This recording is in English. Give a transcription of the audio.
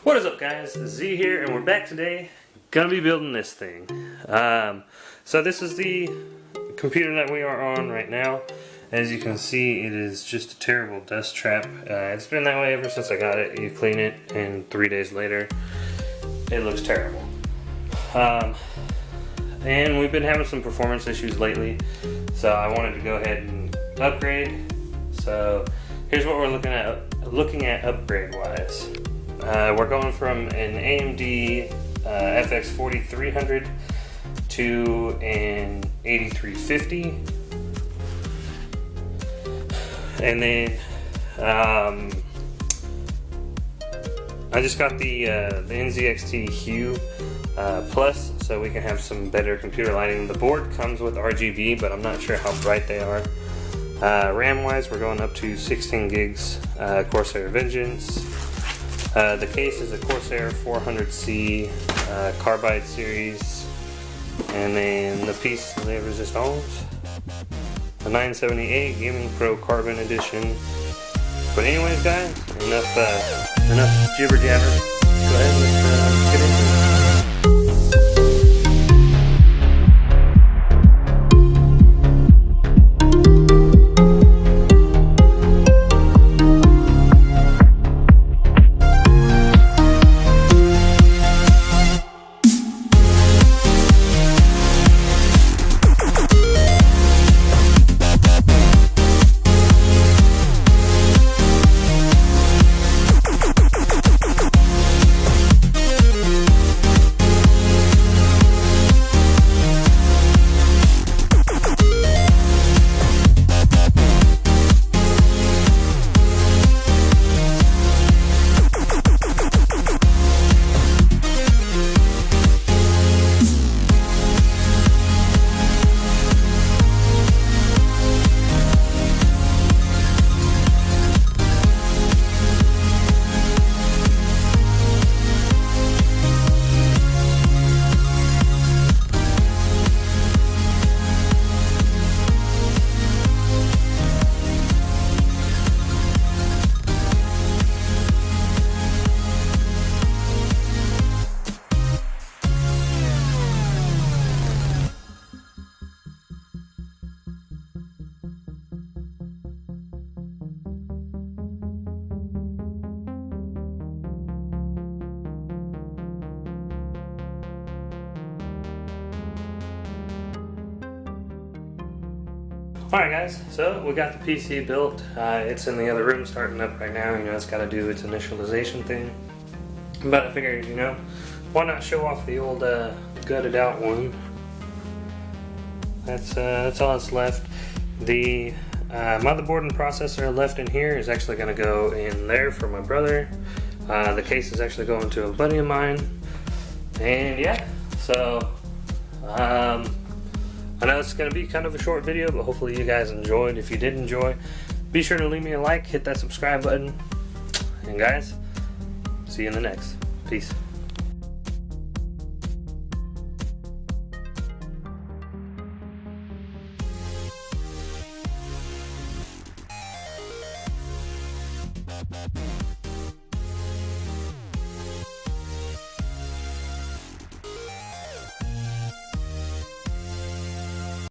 What is up, guys? Z here, and we're back today. Gonna be building this thing. So this is the computer that we are on right now. As you can see, it is just a terrible dust trap. It's been that way ever since I got it. You clean it, and 3 days later, it looks terrible. And we've been having some performance issues lately, so I wanted to go ahead and upgrade. So here's what we're looking at upgrade-wise. We're going from an AMD FX 4300 to an 8350, and then I just got the NZXT Hue Plus, so we can have some better computer lighting. The board comes with RGB, but I'm not sure how bright they are. RAM wise, we're going up to 16 gigs Corsair Vengeance. The case is a Corsair 400C Carbide series, and then the piece the resist owns a 978 Gaming Pro Carbon Edition. But anyways, guys, enough jibber jabber. Let's go ahead and let's get into it. Alright guys, so we got the PC built. It's in the other room starting up right now. You know, it's got to do its initialization thing. But I figured, you know, why not show off the old gutted out one. That's all that's left. The motherboard and processor left in here is actually going to go in there for my brother. The case is actually going to a buddy of mine. And yeah, so I know it's going to be kind of a short video, but hopefully you guys enjoyed. If you did enjoy, be sure to leave me a like, hit that subscribe button, and guys, see you in the next. Peace.